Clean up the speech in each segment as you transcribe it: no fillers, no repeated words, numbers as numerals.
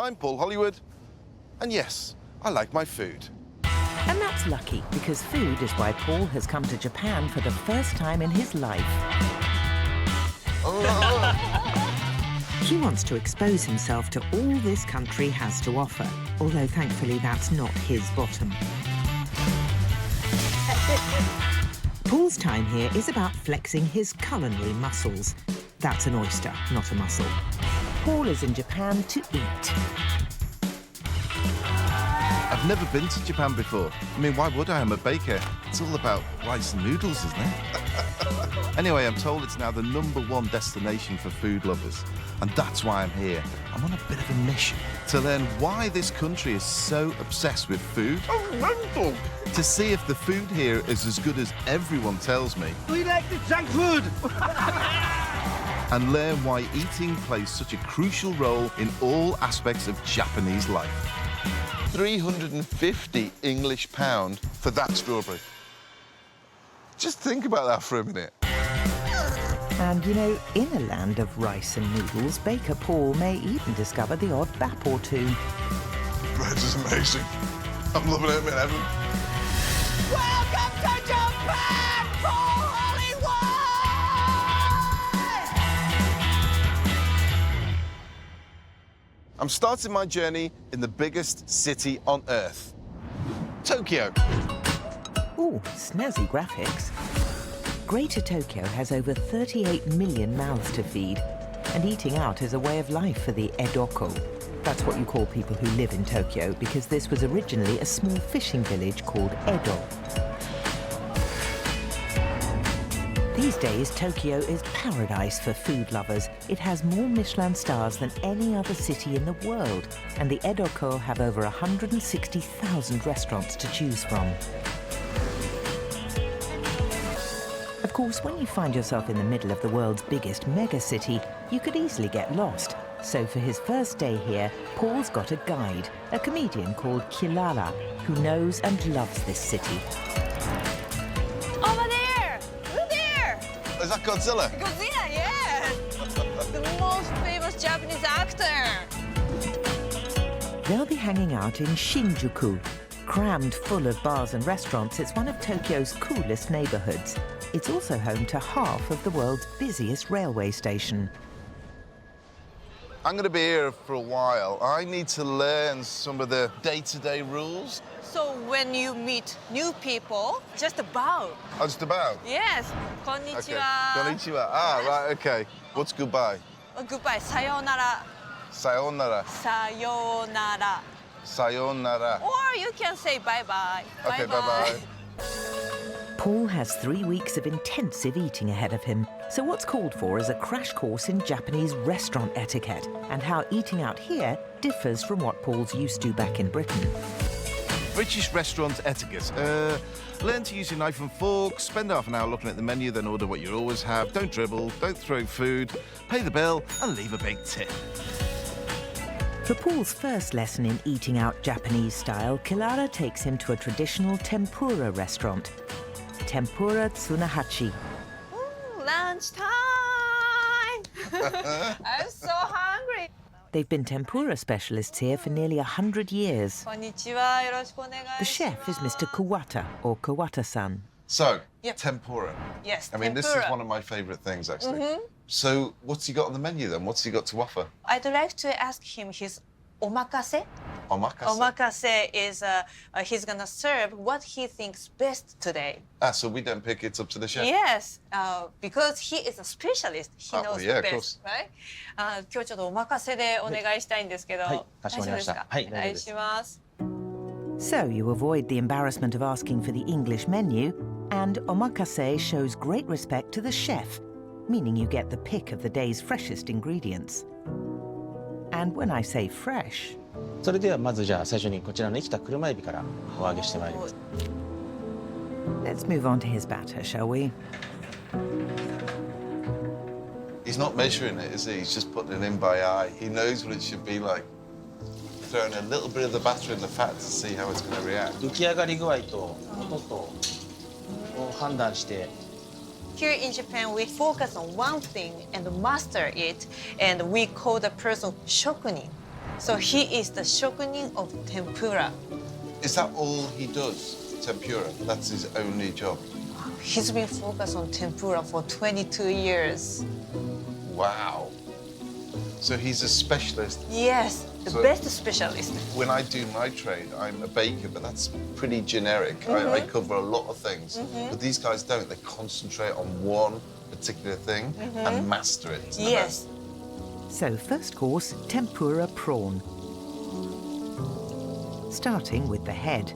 I'm Paul Hollywood, and yes, I like my food. And that's lucky, because food is why Paul has come to Japan for the first time in his life. He wants to expose himself to all this country has to offer, although thankfully that's not his bottom. Paul's time here is about flexing his culinary muscles. That's an oyster, not a mussel. Paul is in Japan to eat. I've never been to Japan before. I mean, why would I? I'm a baker. It's all about rice and noodles, isn't it? Anyway, I'm told it's now the #1 destination for food lovers. And that's why I'm here. I'm on a bit of a mission to learn why this country is so obsessed with food. Oh, mental! To see if the food here is as good as everyone tells me. We like the junk food! And learn why eating plays such a crucial role in all aspects of Japanese life. 350 English pound for that strawberry. Just think about that for a minute. And, you know, in a land of rice and noodles, baker Paul may even discover the odd bap or two. Bread is amazing. I'm loving it, I'm in heaven. Welcome to Japan, Paul Hollywood! I'm starting my journey in the biggest city on Earth, Tokyo. Ooh, snazzy graphics. Greater Tokyo has over 38 million mouths to feed, and eating out is a way of life for the Edoko. That's what you call people who live in Tokyo, because this was originally a small fishing village called Edo. These days, Tokyo is paradise for food lovers. It has more Michelin stars than any other city in the world, and the Edoko have over 160,000 restaurants to choose from. Of course, when you find yourself in the middle of the world's biggest megacity, you could easily get lost. So for his first day here, Paul's got a guide, a comedian called Culinary, who knows and loves this city. Over there! Look there! Is that Godzilla? Godzilla, yes! The most famous Japanese actor! They'll be hanging out in Shinjuku. Crammed full of bars and restaurants, it's one of Tokyo's coolest neighborhoods. It's also home to half of the world's busiest railway station. I'm going to be here for a while. I need to learn some of the day-to-day rules. So when you meet new people, just bow. Oh, just about? Yes. Konnichiwa. Okay. Konnichiwa. Ah, right, okay. What's goodbye? Goodbye. Sayonara. Sayonara. Sayonara. Sayonara. Or you can say bye-bye. Okay, bye-bye. Paul has 3 weeks of intensive eating ahead of him, so what's called for is a crash course in Japanese restaurant etiquette and how eating out here differs from what Paul's used to back in Britain. British restaurant etiquette. Learn to use your knife and fork, spend half an hour looking at the menu, then order what you always have. Don't dribble, don't throw food, pay the bill, and leave a big tip. For Paul's first lesson in eating out Japanese style, Culinary takes him to a traditional tempura restaurant. Tempura Tsunahachi. Ooh, lunchtime! I'm so hungry. They've been tempura specialists here for nearly 100 years. Konnichiwa, yoroshiku onegai The chef is Mr. Kawata, or Kawata-san. So, Yep. tempura. Yes, I mean, this is tempura. one of my favourite things, actually. So, what's he got on the menu, then? What's he got to offer? I'd like to ask him his omakase. Omakase. Omakase is he's gonna serve what he thinks best today. Ah, so we don't pick it up to the chef? Yes, because he is a specialist. He Oh, knows yeah, the of best, right? 今日ちょっとお任せでお願いしたいんですけど、はいかしこまりました大丈夫ですか？お願いします。So you avoid the embarrassment of asking for the English menu, and omakase shows great respect to the chef, meaning you get the pick of the day's freshest ingredients. And when I say fresh, それではまずじゃあ最初にこちらの生きた車エビからお揚げしてまいります。 let's move on to his batter, shall we? He's not measuring it, is he? He's just putting it in by eye. He knows what it should be like. Throwing a little bit of the batter in the fat to see how it's going to react. 浮き上がり具合と音とを判断して Here in Japan, we focus on one thing and master it, and we call the person shokunin. So he is the shokunin of tempura. Is that all he does? Tempura? That's his only job? He's been focused on tempura for 22 years. Wow. So he's a specialist. Yes, the So- best specialist. When I do my trade, I'm a baker, but that's pretty generic. I cover a lot of things. But these guys don't. They concentrate on one particular thing and master it. to the Yes. best. So, first course, tempura prawn. Starting with the head.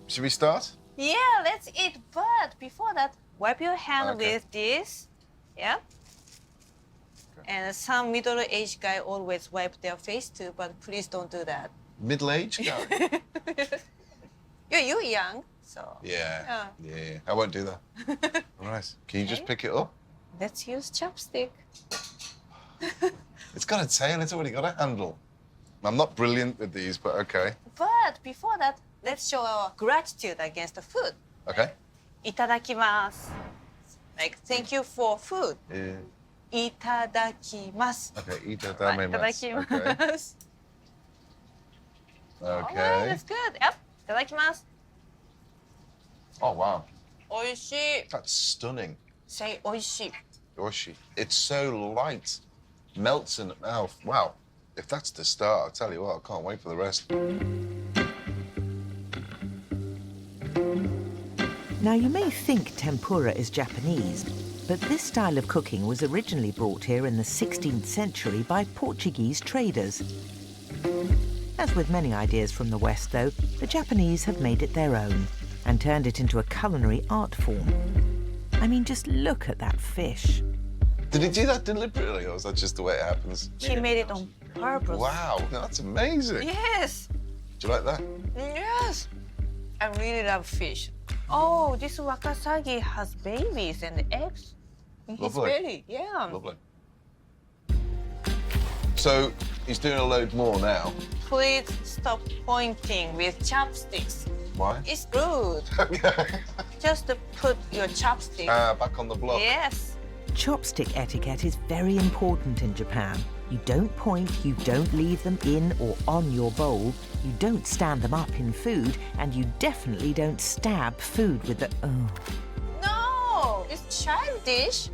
Should we start? Yeah, let's eat. But before that, wipe your hand Okay. with this. Yeah. And some middle-aged guy always wipe their face too, but please don't do that. Middle-aged guy? You're young, so. Yeah. I won't do that. All right. Can you just pick it up? Let's use chopstick. It's got a tail. It's already got a handle. I'm not brilliant with these, but okay. But before that, let's show our gratitude against the food. Okay. Itadakimasu. Like, thank you for food. Yeah. Itadakimasu. Okay. Itadakimasu. Okay. Alright, Okay. that's good. Yep. Itadakimasu. Oh, wow. Oishii. That's stunning. Say oishii. Yoshi. It's so light. Melts in the mouth. Wow. If that's the start, I'll tell you what, I can't wait for the rest. Now, you may think tempura is Japanese, but this style of cooking was originally brought here in the 16th century by Portuguese traders. As with many ideas from the West, though, the Japanese have made it their own and turned it into a culinary art form. I mean, just look at that fish. Did he do that deliberately, or is that just the way it happens? He made it on purpose. Wow, that's amazing. Yes. Do you like that? Yes. I really love fish. Oh, this wakasagi has babies and eggs in his Lovely. belly. Yeah. Lovely. So he's doing a load more now. Please stop pointing with chopsticks. Why? It's rude. Just to put your chopstick. Back on the block. Yes. Chopstick etiquette is very important in Japan. You don't point, you don't leave them in or on your bowl, you don't stand them up in food, and you definitely don't stab food with the... No, it's childish.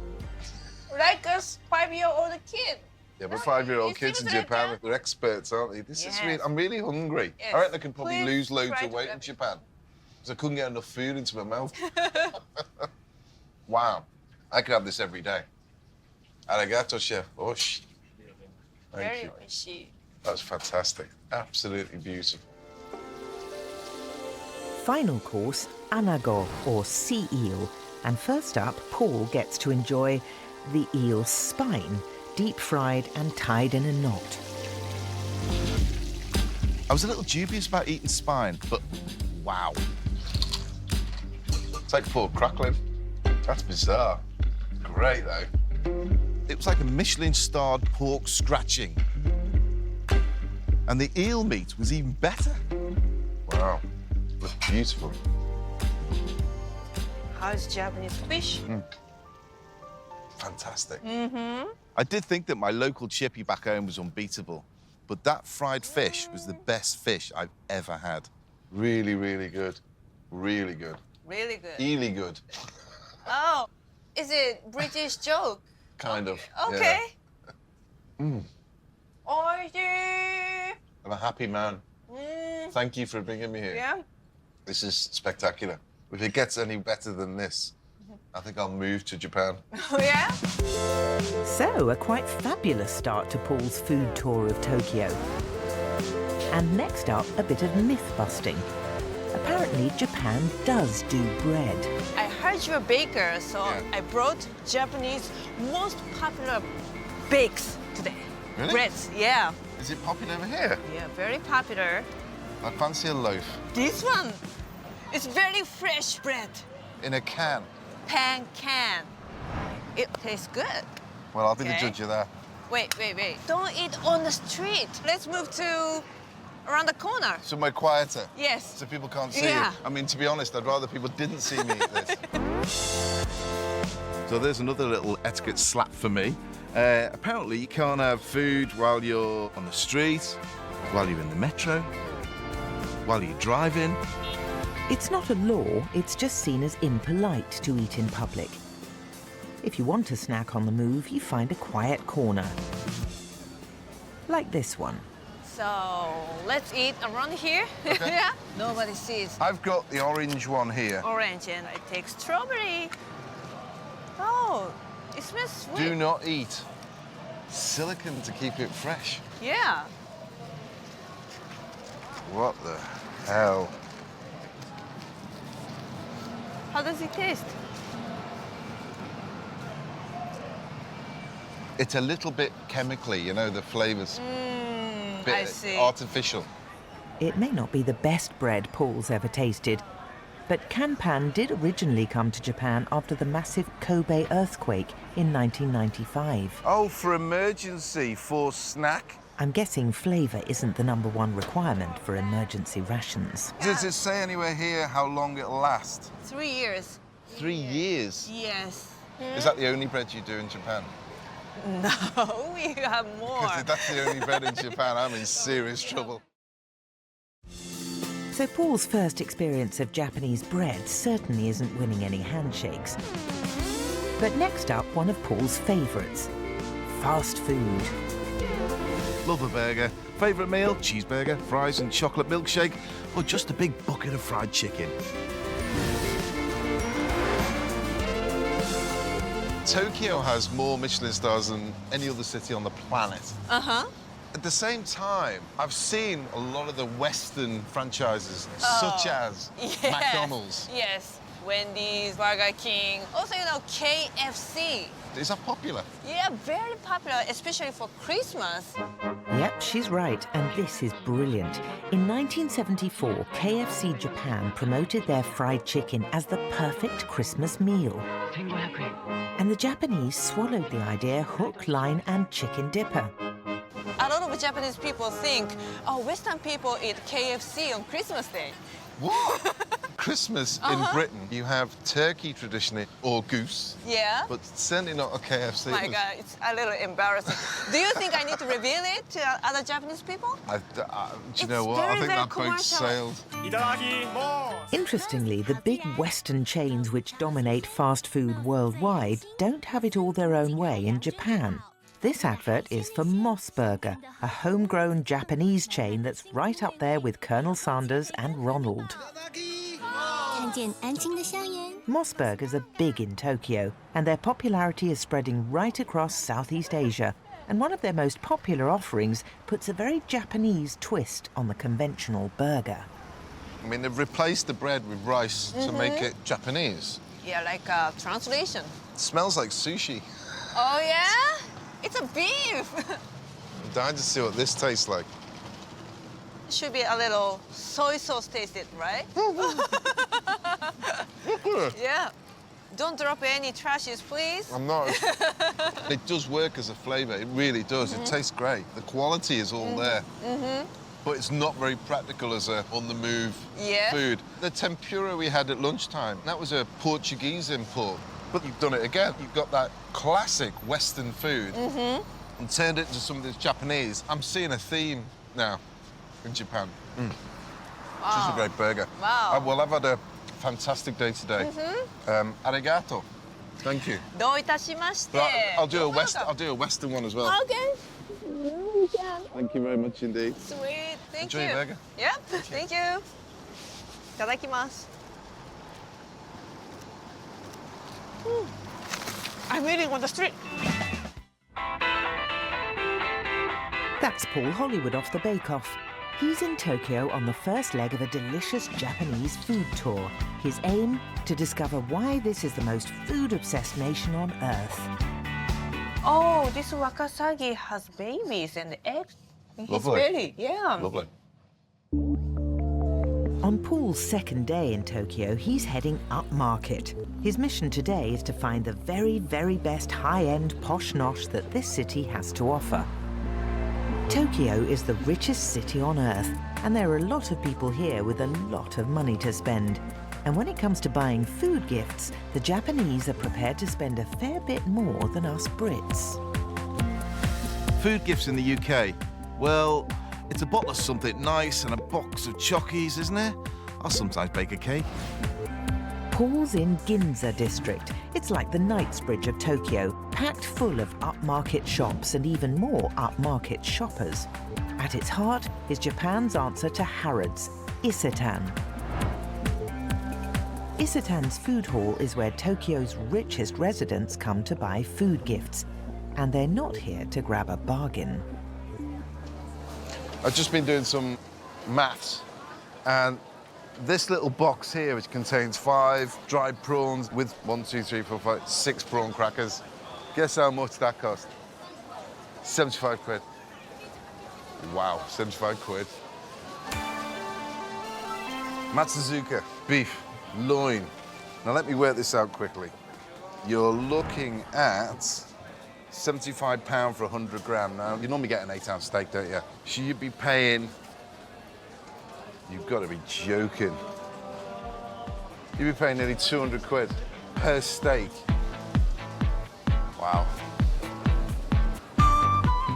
Like a 5-year-old kid. Yeah, but No, 5-year-old it's kids in usually Japan, that. they're experts, aren't they? This is Yes. really, I'm really hungry. Yes. I reckon I could probably Please lose loads try of to weight grab in it. Japan. Because I couldn't get enough food into my mouth. Wow. I could have this every day. Arigato, chef. Osh. Thank Very you. oishi. That's fantastic. Absolutely beautiful. Final course, anago, or sea eel. And first up, Paul gets to enjoy the eel's spine, deep-fried and tied in a knot. I was a little dubious about eating spine, but wow. It's like pork crackling. That's bizarre. Great, though. It was like a Michelin-starred pork scratching. And the eel meat was even better. Wow. Looks beautiful. How's Japanese fish? Fantastic. I did think that my local chippy back home was unbeatable, but that fried fish was the best fish I've ever had. Really, really good. Really good. Really good. Eely good. Oh, is it British joke? Kind of. Okay. Yeah. Oishi. I'm a happy man. Mm, Thank you for bringing me here. yeah. This is spectacular. If it gets any better than this, I think I'll move to Japan. Oh, yeah? So, a quite fabulous start to Paul's food tour of Tokyo. And next up, a bit of myth-busting. Apparently, Japan does do bread. I heard you're a baker, so Yeah. I brought Japanese most popular bakes today. Really? Breads, yeah. Is it popular over here? Yeah, very popular. I fancy a loaf This one is very fresh bread. in a can. Pan can. It tastes good. Well, I'll be the Okay. judge of that. Wait. Don't eat on the street. Let's move to around the corner. Somewhere quieter. Yes. So people can't see Yeah. it. I mean, to be honest, I'd rather people didn't see me eat this. So there's another little etiquette slap for me. Apparently, you can't have food while you're on the street, while you're in the metro, while you're driving. It's not a law, it's just seen as impolite to eat in public. If you want a snack on the move, you find a quiet corner. Like this one. So let's eat around here. Okay. Yeah. Nobody sees. I've got the orange one here. Orange, and I take strawberry. Oh, it smells sweet. Do not eat. Silicone to keep it fresh. Yeah. What the hell? How does it taste? It's a little bit chemically, you know, the flavors. Bit I see. artificial. It may not be the best bread Paul's ever tasted, but kanpan did originally come to Japan after the massive Kobe earthquake in 1995. Oh, for emergency, for snack? I'm guessing flavour isn't the #1 requirement for emergency rations. Does it say anywhere here how long it'll last? 3 years. 3 years? Yes. Is that the only bread you do in Japan? No, we have more. Because if that's the only bread in Japan, I'm in serious trouble. So Paul's first experience of Japanese bread certainly isn't winning any handshakes. But next up, one of Paul's favourites, fast food. Love a burger. Favourite meal? Cheeseburger, fries and chocolate milkshake, or just a big bucket of fried chicken? Tokyo has more Michelin stars than any other city on the planet. Uh-huh. At the same time, I've seen a lot of the Western franchises, such as Yes. McDonald's. Yes. Wendy's, Burger King. Also, you know, KFC. Is that popular? Yeah, very popular, especially for Christmas. Yep, she's right, and this is brilliant. In 1974, KFC Japan promoted their fried chicken as the perfect Christmas meal. And the Japanese swallowed the idea hook, line, and chicken dipper. A lot of Japanese people think, oh, Western people eat KFC on Christmas Day. What? Christmas in Britain, you have turkey traditionally, or goose, Yeah? but certainly not a KFC. My God, it's a little embarrassing. Do you think I need to reveal it to other Japanese people? Do you know It's what? I very, think very that boat commercial. sailed. Interestingly, the big Western chains which dominate fast food worldwide don't have it all their own way in Japan. This advert is for Moss Burger, a homegrown Japanese chain that's right up there with Colonel Sanders and Ronald. Moss Burgers are big in Tokyo, and their popularity is spreading right across Southeast Asia. And one of their most popular offerings puts a very Japanese twist on the conventional burger. I mean, they've replaced the bread with rice to make it Japanese. Yeah, like a translation. It smells like sushi. Oh, yeah? It's a beef. I'm dying to see what this tastes like. Should be a little soy sauce tasted, right? Yeah. Don't drop any trashes, please. I'm not. It does work as a flavour. It really does. It tastes great. The quality is all there. But it's not very practical as a on-the-move food. The tempura we had at lunchtime, that was a Portuguese import. But you've done it again. You've got that classic Western food and turned it into something that's Japanese. I'm seeing a theme now in Japan. Just a great burger. Wow. Well, I've had a fantastic day today. Arigato. Thank you. どういたしまして。 But I'll do a You're Western one as well. welcome. Okay. Thank you very much indeed. Sweet. Thank Enjoy you. your burger. Yep. Thank you. いただきます。I'm eating on the street. That's Paul Hollywood off the Bake Off. He's in Tokyo on the first leg of a delicious Japanese food tour. His aim? To discover why this is the most food-obsessed nation on Earth. Oh, this wakasagi has babies and eggs in his Lovely. belly. Yeah. Lovely. On Paul's second day in Tokyo, he's heading upmarket. His mission today is to find the very, very best high-end posh nosh that this city has to offer. Tokyo is the richest city on Earth, and there are a lot of people here with a lot of money to spend. And when it comes to buying food gifts, the Japanese are prepared to spend a fair bit more than us Brits. Food gifts in the UK. Well, it's a bottle of something nice and a box of chockies, isn't it? I'll sometimes bake a cake. Paul's in Ginza district. It's like the Knightsbridge of Tokyo, packed full of upmarket shops and even more upmarket shoppers. At its heart is Japan's answer to Harrods, Isetan. Isetan's food hall is where Tokyo's richest residents come to buy food gifts. And they're not here to grab a bargain. I've just been doing some maths, and this little box here, which contains 5 dried prawns with 1, 2, 3, 4, 5, 6 prawn crackers. Guess how much that cost? 75 quid. Wow, 75 quid. Matsuzuka, beef, loin. Now let me work this out quickly. You're looking at £75 for 100 gram. Now, you normally get an 8-ounce steak, don't you? So you'd be paying, you've got to be joking. You'd be paying nearly 200 quid per steak. Wow.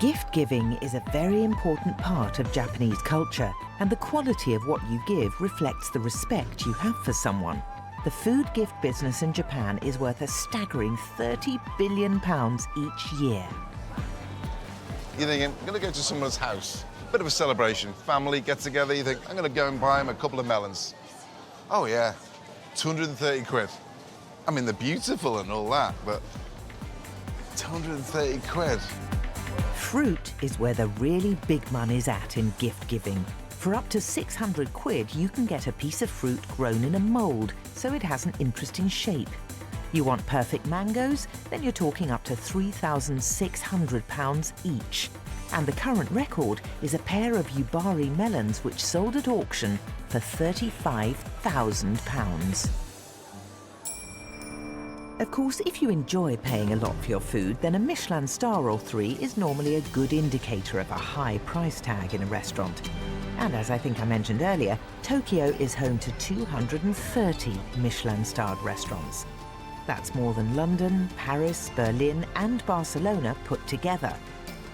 Gift giving is a very important part of Japanese culture, and the quality of what you give reflects the respect you have for someone. The food gift business in Japan is worth a staggering £30 billion each year. You're thinking, I'm going to go to someone's house. Bit of a celebration. Family get together. You think, I'm going to go and buy them a couple of melons. Oh, yeah, 230 quid. I mean, they're beautiful and all that, but 230 quid. Fruit is where the really big money's at in gift giving. For up to 600 quid, you can get a piece of fruit grown in a mould, so it has an interesting shape. You want perfect mangoes? Then you're talking up to £3,600 each. And the current record is a pair of Yubari melons which sold at auction for £35,000. Of course, if you enjoy paying a lot for your food, then a Michelin star or 3 is normally a good indicator of a high price tag in a restaurant. And as I think I mentioned earlier, Tokyo is home to 230 Michelin-starred restaurants. That's more than London, Paris, Berlin and Barcelona put together,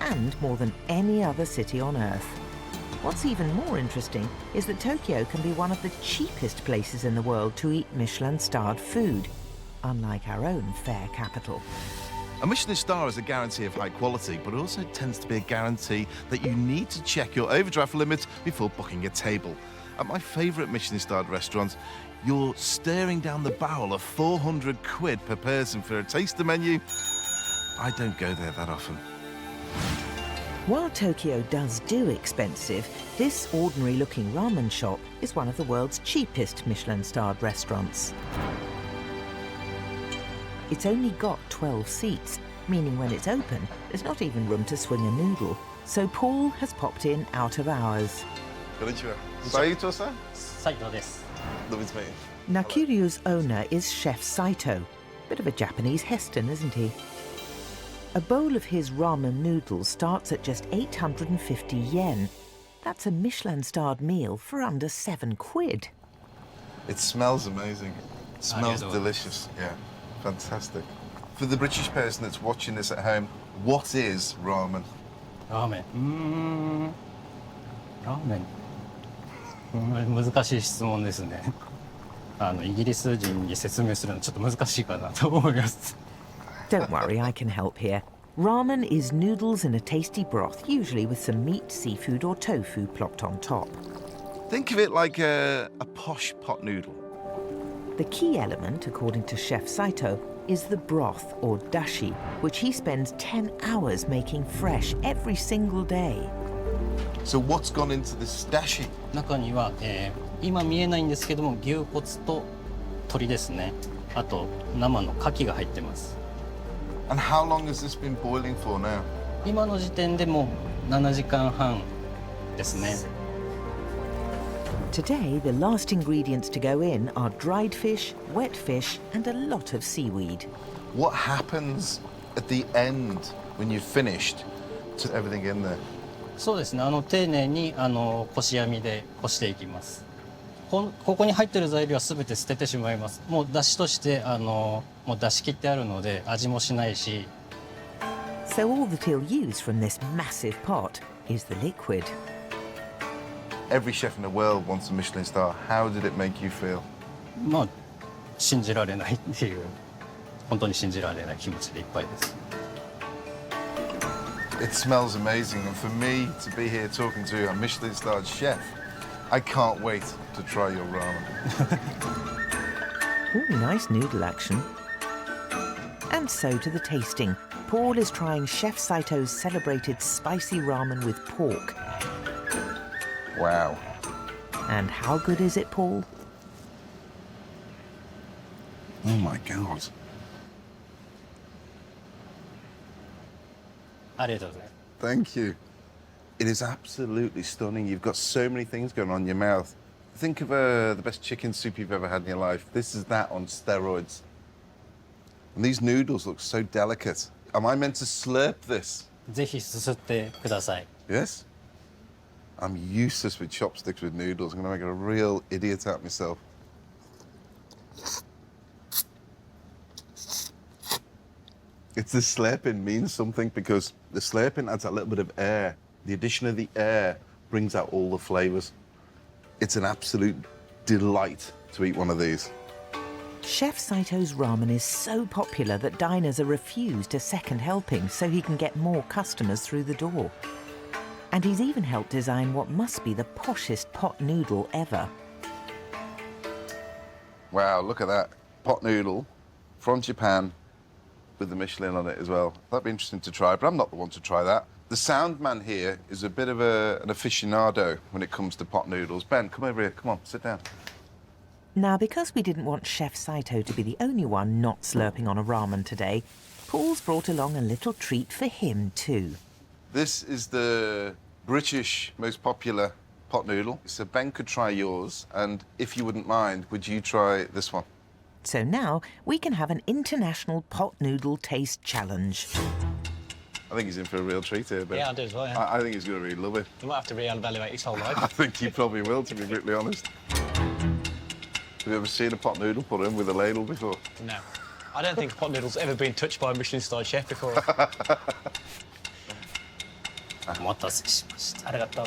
and more than any other city on Earth. What's even more interesting is that Tokyo can be one of the cheapest places in the world to eat Michelin-starred food, unlike our own fair capital. A Michelin star is a guarantee of high quality, but it also tends to be a guarantee that you need to check your overdraft limit before booking a table. At my favourite Michelin-starred restaurant, you're staring down the barrel of 400 quid per person for a taster menu. I don't go there that often. While Tokyo does do expensive, this ordinary-looking ramen shop is one of the world's cheapest Michelin-starred restaurants. It's only got 12 seats, meaning when it's open, there's not even room to swing a noodle. So Paul has popped in out of hours. Konnichiwa. Saito-san? Saito desu. Lovely to meet you. Nakiryu's owner is Chef Saito. Bit of a Japanese Heston, isn't he? A bowl of his ramen noodles starts at just 850 yen. That's a Michelin-starred meal for under 7 quid. It smells amazing. It smells delicious. Yeah, fantastic. For the British person that's watching this at home, what is ramen? ラーメンラーメン難しい質問ですねイギリス人に説明するのちょっと難しいかなと思います Don't worry, I can help here. Ramen is noodles in a tasty broth, usually with some meat, seafood or tofu plopped on top. Think of it like a posh pot noodle. The key element, according to Chef Saito, is the broth, or dashi, which he spends 10 hours making fresh every single day. So what's gone into this dashi? 中には、今見えないんですけども牛骨と鶏ですねあと生の牡蠣が入ってます And how long has this been boiling for now? 今の時点でもう7時間半ですね Today, the last ingredients to go in are dried fish, wet fish, and a lot of seaweed. What happens at the end when you've finished to everything in there? そうですね丁寧にこし網でこしていきますここに入ってる材料は全て捨ててしまいますもう出汁としてもう出し切ってあるので味もしないし So all that he'll use from this massive pot is the liquid. Every chef in the world wants a Michelin star. How did it make you feel? まあ信じられないっていう本当に信じられない気持ちでいっぱいです。 It smells amazing, and for me to be here talking to a Michelin-starred chef, I can't wait to try your ramen. Ooh, nice noodle action. And so to the tasting. Paul is trying Chef Saito's celebrated spicy ramen with pork. Wow. And how good is it, Paul? Oh my God. ありがとうございます。 Thank you. It is absolutely stunning. You've got so many things going on in your mouth. Think of the best chicken soup you've ever had in your life. This is that on steroids. And these noodles look so delicate. Am I meant to slurp this? ぜひすすってください。 Yes? I'm useless with chopsticks with noodles. I'm going to make a real idiot out of myself. It's the slurping means something because the slurping adds a little bit of air. The addition of the air brings out all the flavors. It's an absolute delight to eat one of these. Chef Saito's ramen is so popular that diners are refused a second helping so he can get more customers through the door. And he's even helped design what must be the poshest pot noodle ever. Wow, look at that. Pot noodle from Japan with the Michelin on it as well. That'd be interesting to try, but I'm not the one to try that. The sound man here is a bit of an aficionado when it comes to pot noodles. Ben, come over here. Come on, sit down. Now, because we didn't want Chef Saito to be the only one not slurping on a ramen today, Paul's brought along a little treat for him too. This is the British most popular pot noodle. So Ben could try yours, and if you wouldn't mind, would you try this one? So now we can have an international pot noodle taste challenge. I think he's in for a real treat here, Ben. Yeah, I do as well, yeah. I think he's going to really love it. You might have to reevaluate his whole I life. think he probably will, to be brutally honest. Have you ever seen a pot noodle put in with a ladle before? No. I don't think pot noodle's ever been touched by a Michelin-starred chef before. お待たせしました。ありがとう。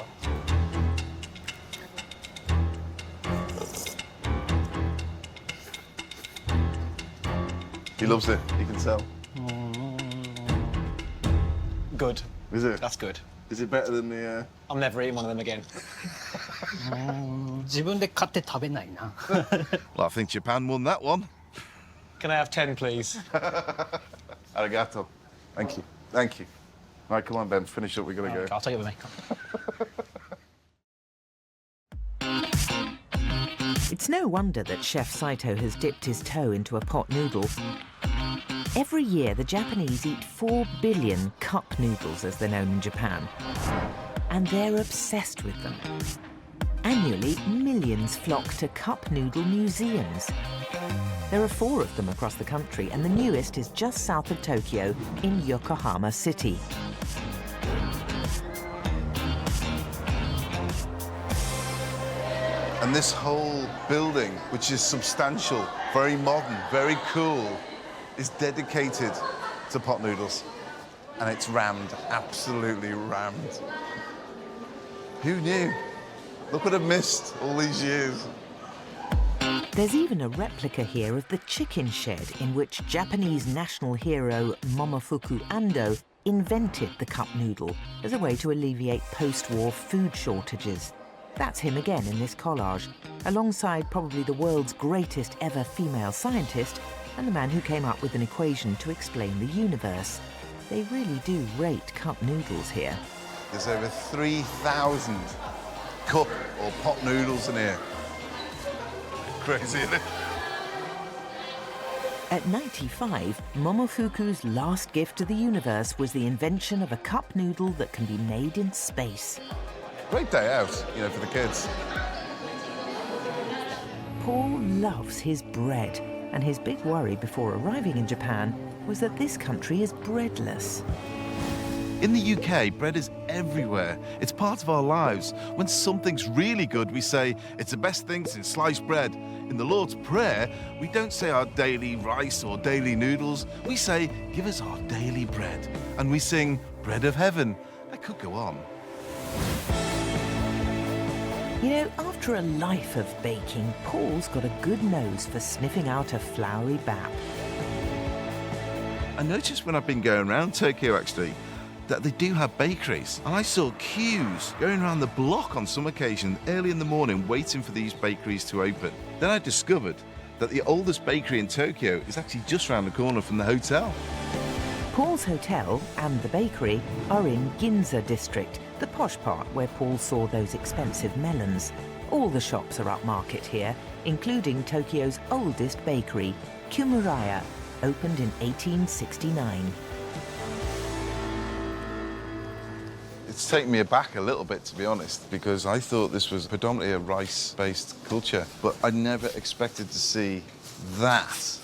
He loves it, you can tell. Good. Is it? That's good. Is it better than the... I'm never eating one of them again. 自分で買って食べないな。 Well, I think Japan won that one. Can I have 10, please? Arigato. Thank you. Thank you. Right, come on, Ben, finish up, we've got to go. I'll take it with me. It's no wonder that Chef Saito has dipped his toe into a pot noodle. Every year, the Japanese eat 4 billion cup noodles, as they're known in Japan. And they're obsessed with them. Annually, millions flock to cup noodle museums. There are 4 of them across the country, and the newest is just south of Tokyo in Yokohama City. And this whole building, which is substantial, very modern, very cool, is dedicated to pot noodles. And it's rammed, absolutely rammed. Who knew? Look what I've missed all these years. There's even a replica here of the chicken shed in which Japanese national hero Momofuku Ando invented the cup noodle as a way to alleviate post-war food shortages. That's him again in this collage, alongside probably the world's greatest ever female scientist and the man who came up with an equation to explain the universe. They really do rate cup noodles here. There's over 3,000 cup or pot noodles in here. Crazy, isn't it? At 95, Momofuku's last gift to the universe was the invention of a cup noodle that can be made in space. Great day out, you know, for the kids. Paul loves his bread, and his big worry before arriving in Japan was that this country is breadless. In the UK, bread is everywhere. It's part of our lives. When something's really good, we say, it's the best thing since sliced bread. In the Lord's Prayer, we don't say our daily rice or daily noodles. We say, give us our daily bread. And we sing, Bread of Heaven. I could go on. You know, after a life of baking, Paul's got a good nose for sniffing out a floury bap. I noticed when I've been going around Tokyo, actually, that they do have bakeries. And I saw queues going around the block on some occasion, early in the morning, waiting for these bakeries to open. Then I discovered that the oldest bakery in Tokyo is actually just around the corner from the hotel. Paul's hotel and the bakery are in Ginza district, the posh part where Paul saw those expensive melons. All the shops are upmarket here, including Tokyo's oldest bakery, Culinary, opened in 1869. It's taken me aback a little bit, to be honest, because I thought this was predominantly a rice-based culture, but I never expected to see that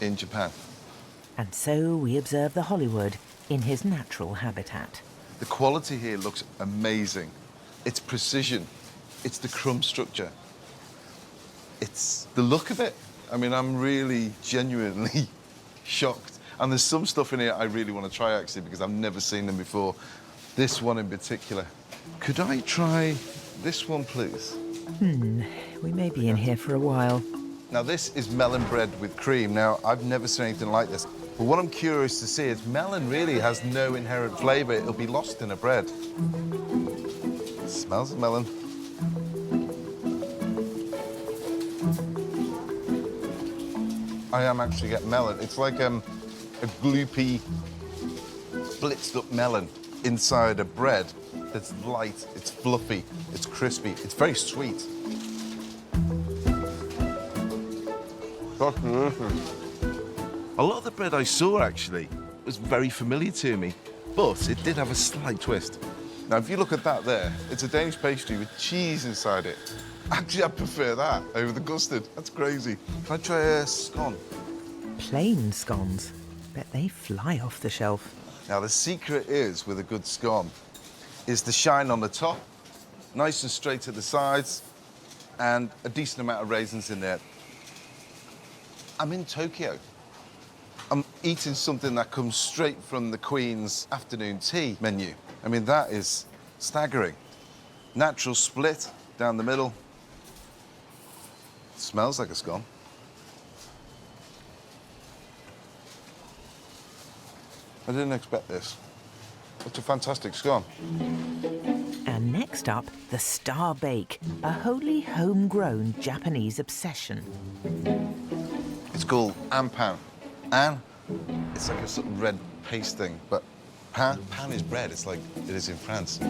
in Japan. And so we observe the Hollywood in his natural habitat. The quality here looks amazing. It's precision. It's the crumb structure. It's the look of it. I mean, I'm really genuinely shocked. And there's some stuff in here I really want to try, actually, because I've never seen them before. This one in particular. Could I try this one, please? We may be in here for a while. Now, this is melon bread with cream. Now, I've never seen anything like this. But what I'm curious to see is melon really has no inherent flavour. It'll be lost in a bread. It smells of melon. I am actually getting melon. It's like a gloopy, blitzed up melon inside a bread that's light, it's fluffy, it's crispy, it's very sweet. That's delicious. A lot of the bread I saw, actually, was very familiar to me, but it did have a slight twist. Now, if you look at that there, it's a Danish pastry with cheese inside it. Actually, I prefer that over the custard. That's crazy. Can I try a scone? Plain scones. Bet they fly off the shelf. Now, the secret is, with a good scone, is the shine on the top, nice and straight to the sides, and a decent amount of raisins in there. I'm in Tokyo. I'm eating something that comes straight from the Queen's afternoon tea menu. I mean, that is staggering. Natural split down the middle. Smells like a scone. I didn't expect this. It's a fantastic scone. And next up, the Star Bake, a wholly homegrown Japanese obsession. It's called anpan. An, it's like a sort of red paste thing, but pan is bread. It's like it is in France.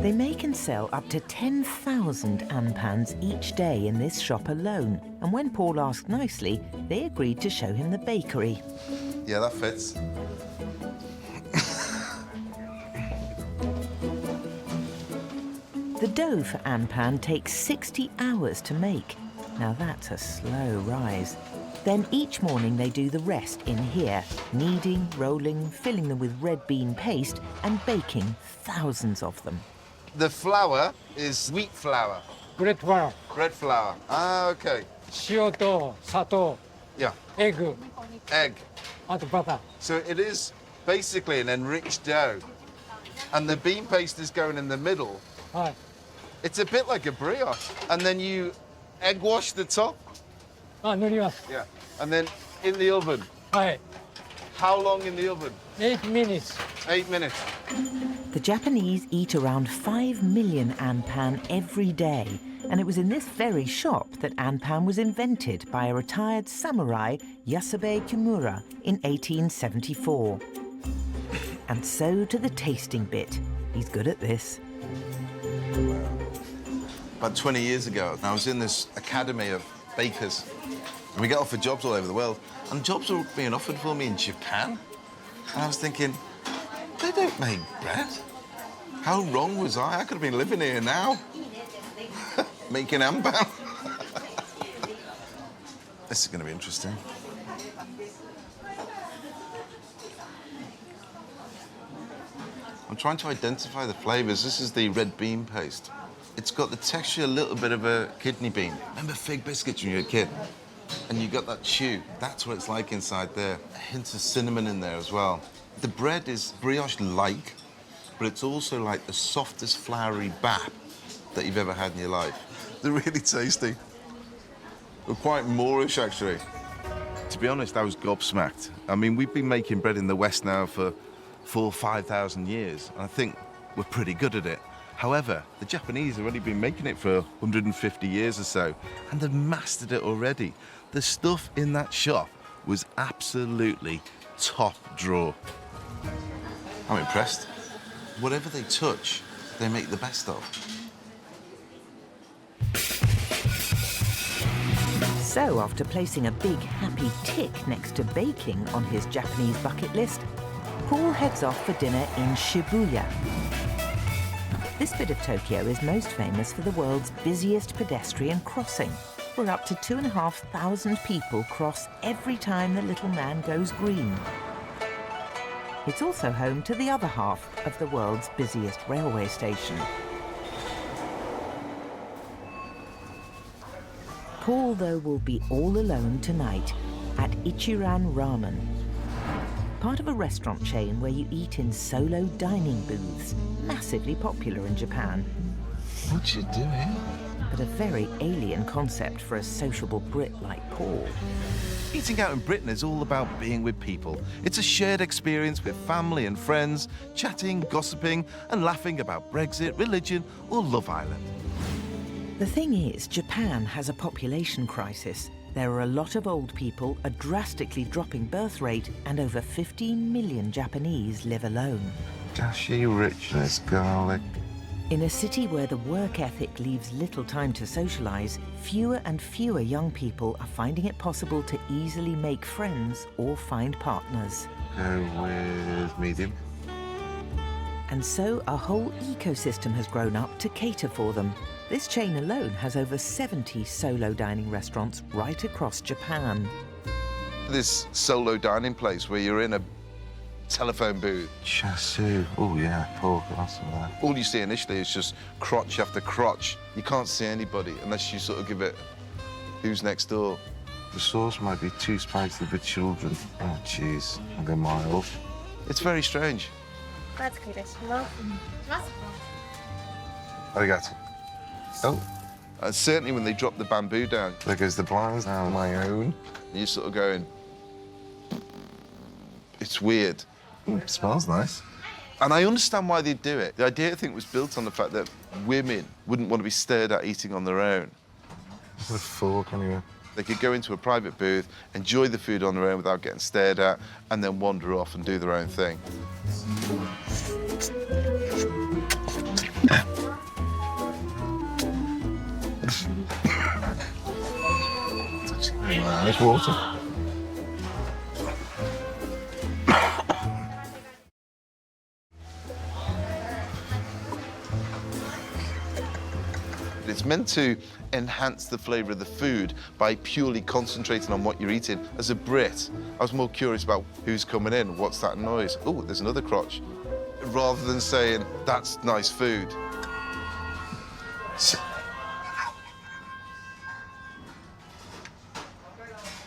They make and sell up to 10,000 anpans each day in this shop alone. And when Paul asked nicely, they agreed to show him the bakery. Yeah, that fits. The dough for anpan takes 60 hours to make. Now that's a slow rise. Then each morning they do the rest in here, kneading, rolling, filling them with red bean paste and baking thousands of them. The flour is wheat flour. Bread flour, Bread flour. Ah, okay. 塩と砂糖、 Yeah. egg, Egg. あとバター。 So it is basically an enriched dough. And the bean paste is going in the middle. はい。 It's a bit like a brioche. And then you egg wash the top. あ、塗ります。 Yeah. And then in the oven. はい。 How long in the oven? 8 minutes. 8 minutes. The Japanese eat around 5 million anpan every day, and it was in this very shop that anpan was invented by a retired samurai, Yasube Kimura, in 1874. And so to the tasting bit. He's good at this. About 20 years ago, I was in this academy of bakers. And we get offered jobs all over the world. And jobs were being offered for me in Japan. And I was thinking, they don't make bread. How wrong was I? I could have been living here now. Making anpan. This is going to be interesting. I'm trying to identify the flavors. This is the red bean paste. It's got the texture, a little bit of a kidney bean. Remember fig biscuits when you were a kid? And you got that chew. That's what it's like inside there. A hint of cinnamon in there as well. The bread is brioche-like, but it's also like the softest floury bap that you've ever had in your life. They're really tasty. They're quite Moorish, actually. To be honest, I was gobsmacked. I mean, we've been making bread in the West now for 4,000 or 5,000 years, and I think we're pretty good at it. However, the Japanese have only been making it for 150 years or so, and they've mastered it already. The stuff in that shop was absolutely top drawer. I'm impressed. Whatever they touch, they make the best of. So, after placing a big happy tick next to baking on his Japanese bucket list, Paul heads off for dinner in Shibuya. This bit of Tokyo is most famous for the world's busiest pedestrian crossing, where up to 2,500 people cross every time the little man goes green. It's also home to the other half of the world's busiest railway station. Paul, though, will be all alone tonight at Ichiran Ramen, part of a restaurant chain where you eat in solo dining booths, massively popular in Japan. What you do here? But a very alien concept for a sociable Brit like Paul. Eating out in Britain is all about being with people. It's a shared experience with family and friends, chatting, gossiping, and laughing about Brexit, religion, or Love Island. The thing is, Japan has a population crisis. There are a lot of old people, a drastically dropping birth rate, and over 15 million Japanese live alone. Dashi richness, garlic. In a city where the work ethic leaves little time to socialise, fewer and fewer young people are finding it possible to easily make friends or find partners. Go with medium. And so a whole ecosystem has grown up to cater for them. This chain alone has over 70 solo dining restaurants right across Japan. This solo dining place where you're in a telephone booth. Chassis. Oh, yeah, pork, lots of that. All you see initially is just crotch after crotch. You can't see anybody unless you sort of give it who's next door. The sauce might be too spicy for children. Oh, jeez, I'll go mild. It's very strange. Arigato. Oh. And certainly when they drop the bamboo down. There goes the blinds now on my own. You're sort of going, it's weird. Smells nice. And I understand why they do it. The idea, I think, was built on the fact that women wouldn't want to be stared at eating on their own. With a fork, anyway. They could go into a private booth, enjoy the food on their own without getting stared at, and then wander off and do their own thing. Nice water. It's meant to enhance the flavour of the food by purely concentrating on what you're eating. As a Brit, I was more curious about who's coming in, what's that noise? Oh, there's another crotch. Rather than saying, that's nice food.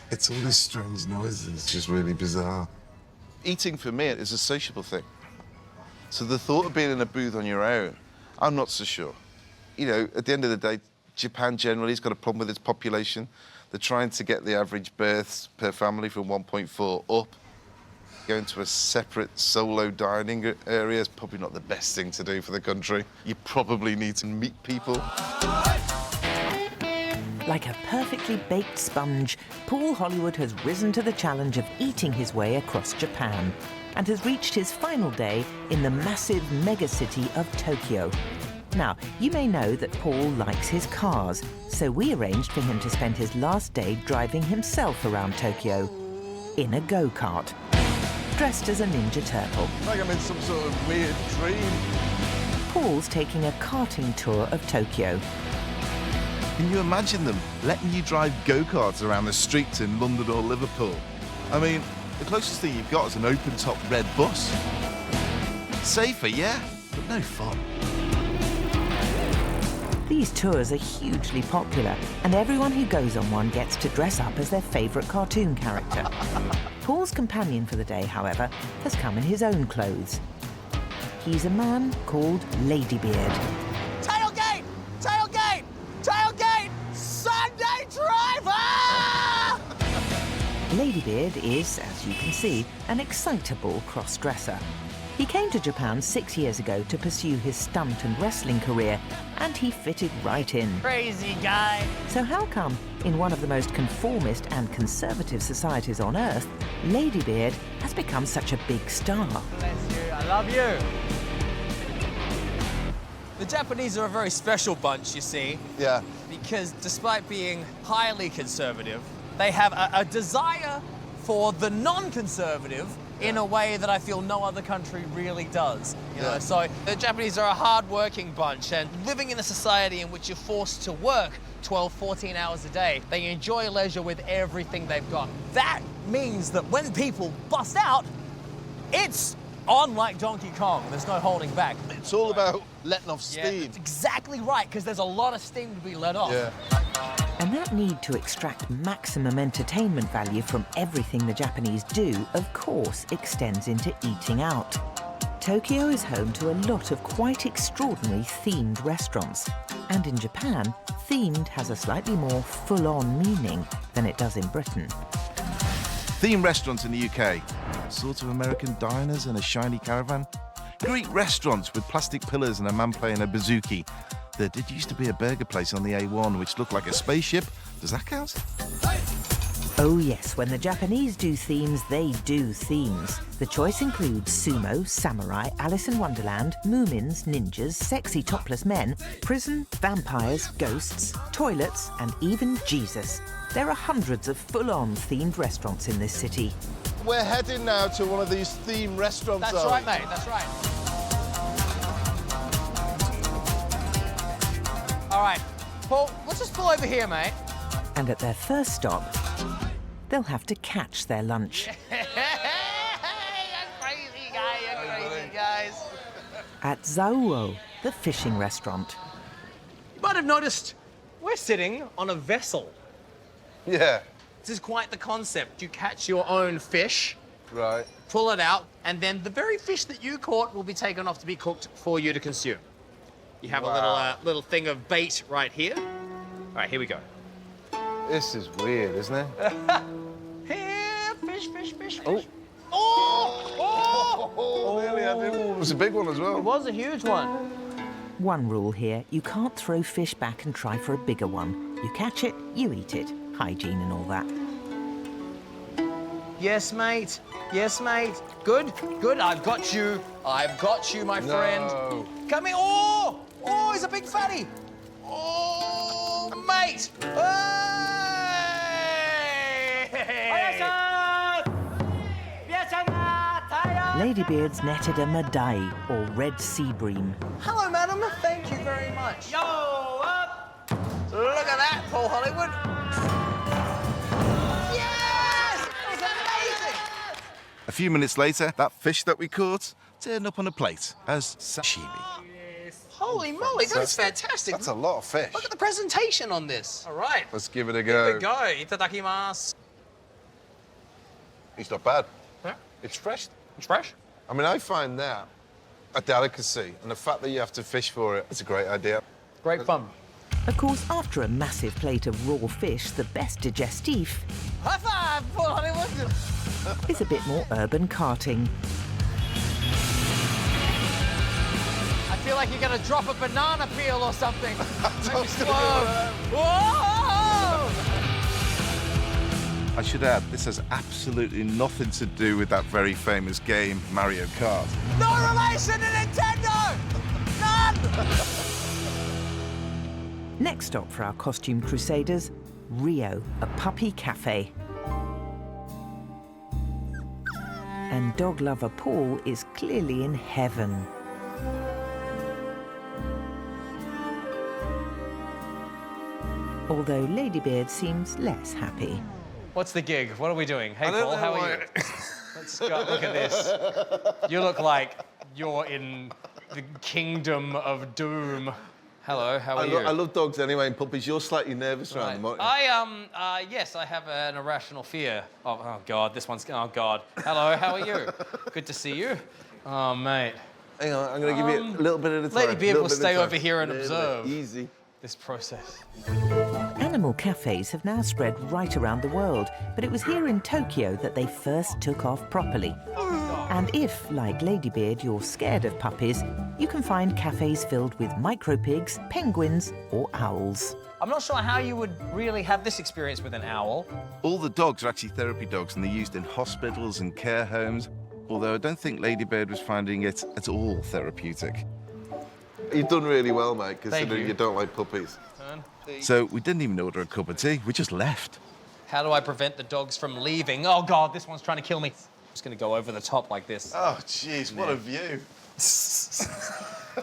It's all these strange noises. It's just really bizarre. Eating, for me, is a sociable thing. So the thought of being in a booth on your own, I'm not so sure. You know, at the end of the day, Japan generally has got a problem with its population. They're trying to get the average births per family from 1.4 up. Going to a separate solo dining area is probably not the best thing to do for the country. You probably need to meet people. Like a perfectly baked sponge, Paul Hollywood has risen to the challenge of eating his way across Japan and has reached his final day in the massive megacity of Tokyo. Now, you may know that Paul likes his cars, so we arranged for him to spend his last day driving himself around Tokyo in a go-kart, dressed as a Ninja Turtle. Like I'm in some sort of weird dream. Paul's taking a karting tour of Tokyo. Can you imagine them letting you drive go-karts around the streets in London or Liverpool? I mean, The closest thing you've got is an open-top red bus. Safer, yeah, but no fun. These tours are hugely popular, and everyone who goes on one gets to dress up as their favourite cartoon character. Paul's companion for the day, however, has come in his own clothes. He's a man called Ladybeard. Tailgate! Tailgate! Tailgate! Sunday driver! Ladybeard is, as you can see, an excitable cross-dresser. He came to Japan 6 years ago to pursue his stunt and wrestling career, and he fitted right in. Crazy guy. So how come, in one of the most conformist and conservative societies on Earth, Ladybeard has become such a big star? Bless you. I love you. The Japanese are a very special bunch, you see. Yeah. Because despite being highly conservative, they have a desire for the non-conservative in a way that I feel no other country really does. You know? So the Japanese are a hard-working bunch, and living in a society in which you're forced to work 12, 14 hours a day, they enjoy leisure with everything they've got. That means that when people bust out, it's on like Donkey Kong. There's no holding back. It's all about letting off Yeah, steam. that's exactly right, because there's a lot of steam to be let off. Yeah. And that need to extract maximum entertainment value from everything the Japanese do, of course, extends into eating out. Tokyo is home to a lot of quite extraordinary themed restaurants. And in Japan, themed has a slightly more full-on meaning than it does in Britain. Theme restaurants in the UK. Sort of American diners and a shiny caravan. Greek restaurants with plastic pillars and a man playing a bouzouki. There did used to be a burger place on the A1 which looked like a spaceship. Does that count? Oh yes, when the Japanese do themes, they do themes. The choice includes sumo, samurai, Alice in Wonderland, Moomins, ninjas, sexy topless men, prison, vampires, ghosts, toilets, and even Jesus. There are hundreds of full-on themed restaurants in this city. We're heading now to one of these theme restaurants. That's right, mate, that's right. All right, Paul, let's just pull over here, mate. And at their first stop, they'll have to catch their lunch. Hey, you crazy guy, you crazy guys. At Zauo, the fishing restaurant. You might have noticed we're sitting on a vessel. Yeah. This is quite the concept. You catch your own fish, Right. pull it out, and then the very fish that you caught will be taken off to be cooked for you to consume. You have a little thing of bait right here. All right, here we go. This is weird, isn't it? Here, fish, fish, fish, fish. Oh. Oh! Nearly had it. It was a big one as well. It was a huge one. One rule here, you can't throw fish back and try for a bigger one. You catch it, you eat it. Hygiene and all that. Yes, mate. Yes, mate. Good, good. I've got you. I've got you, my friend. Come here. Oh! Oh, he's a big fatty. Oh, mate. Hey! Ladybeard's netted a madai, or red sea bream. Hello, madam. Thank you very much. Yo, up! Look at that, Paul Hollywood. Yes! That was amazing! A few minutes later, that fish that we caught turned up on a plate as sashimi. Holy moly, that's fantastic. That's a lot of fish. Look at the presentation on this. All right. Let's give it a Here go. we go. Itadakimasu. It's not bad. Yeah. It's fresh. It's fresh. I mean, I find that a delicacy, and the fact that you have to fish for it, it's a great idea. Great fun. Of course, after a massive plate of raw fish, the best digestif High five, Paul Hollywood. is a bit more urban karting. I feel like you're going to drop a banana peel or something. Maybe slow. Whoa! I should add, this has absolutely nothing to do with that very famous game, Mario Kart. No relation to Nintendo! None! Next stop for our costume crusaders, Rio, a puppy cafe. And dog lover Paul is clearly in heaven. Although Ladybeard seems less happy. What's the gig? What are we doing? Hey, Paul, how are you? Let's go. Look at this. You look like you're in the kingdom of doom. Hello, how are you? I love dogs anyway and puppies. You're slightly nervous around them, aren't you? Yes, I have an irrational fear of, oh God, this one's, oh God. Hello, how are you? Good to see you. Oh, mate. Hang on, I'm going to give you a little bit at a time. Lady Beard will stay over here and observe. Easy. This process. Animal cafes have now spread right around the world, but it was here in Tokyo that they first took off properly. And if, like Ladybeard, you're scared of puppies, you can find cafes filled with micro-pigs, penguins or owls. I'm not sure how you would really have this experience with an owl. All the dogs are actually therapy dogs and they're used in hospitals and care homes, although I don't think Ladybird was finding it at all therapeutic. You've done really well, mate, considering you don't like puppies. So we didn't even order a cup of tea, we just left. How do I prevent the dogs from leaving? Oh God, this one's trying to kill me. I'm just gonna go over the top like this. Oh, jeez, what a view.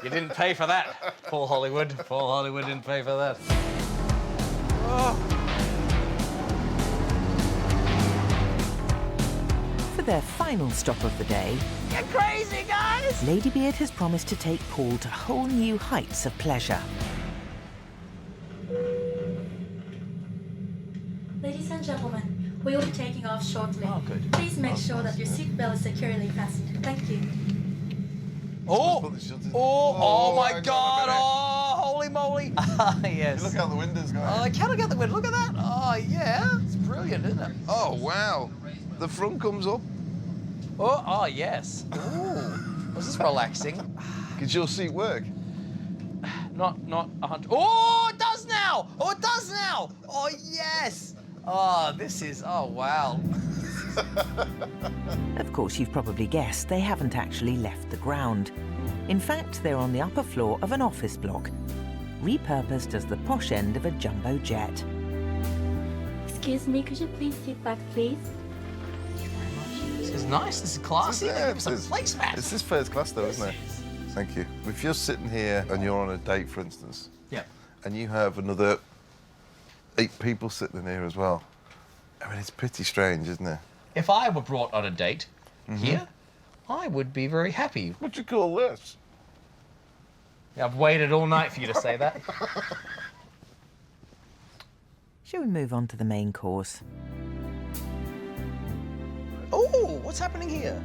You didn't pay for that, Paul Hollywood. Paul Hollywood didn't pay for that. For their final stop of the day, You're crazy, guys! Ladybeard has promised to take Paul to whole new heights of pleasure. Ladies and gentlemen, we will be taking off shortly. Oh, good. Please make sure that your seatbelt is securely fastened. Thank you. Oh my God! Oh, holy moly! Ah, yes. Look out the windows, guys. Oh, I can't look out the window. Look at that. Oh, yeah. It's brilliant, isn't it? Oh, wow. The front comes up. Oh, yes. Ooh. This is relaxing. Does your seat work? Not 100. Oh, it does now! Oh, it does now! Oh, yes! Oh, this is, oh, wow. Of course, you've probably guessed they haven't actually left the ground. In fact, they're on the upper floor of an office block, repurposed as the posh end of a jumbo jet. Excuse me, could you please sit back, please? This is nice. This is classy. They give us some placemats. This is first class, though, isn't it? Thank you. If you're sitting here and you're on a date, for instance, and you have another 8 people sitting in here as well, I mean, it's pretty strange, isn't it? If I were brought on a date here, I would be very happy. What do you call this? I've waited all night for you to say that. Shall we move on to the main course? Oh, what's happening here?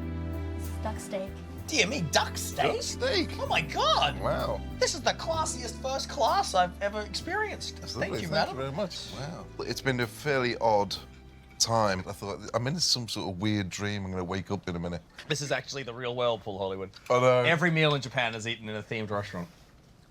Duck steak. Dear me, duck steak? Duck steak. Oh my God! Wow. This is the classiest first class I've ever experienced. Absolutely. Thank you, Thank madam. you very much. Wow. It's been a fairly odd time. I thought, I'm in some sort of weird dream. I'm going to wake up in a minute. This is actually the real world, Paul Hollywood. I know. Every meal in Japan is eaten in a themed restaurant.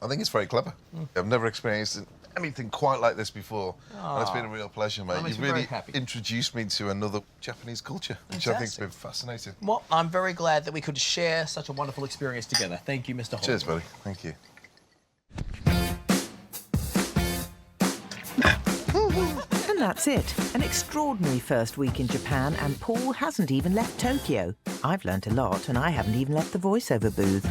I think it's very clever. I've never experienced anything quite like this before. And it's been a real pleasure, mate. makes You've me very really happy. introduced me to another Japanese culture, which I think has Fantastic. been fascinating. Well, I'm very glad that we could share such a wonderful experience together. Thank you, Mr. Hollywood. Cheers, buddy. Thank you. And that's it. An extraordinary first week in Japan, and Paul hasn't even left Tokyo. I've learnt a lot, and I haven't even left the voiceover booth.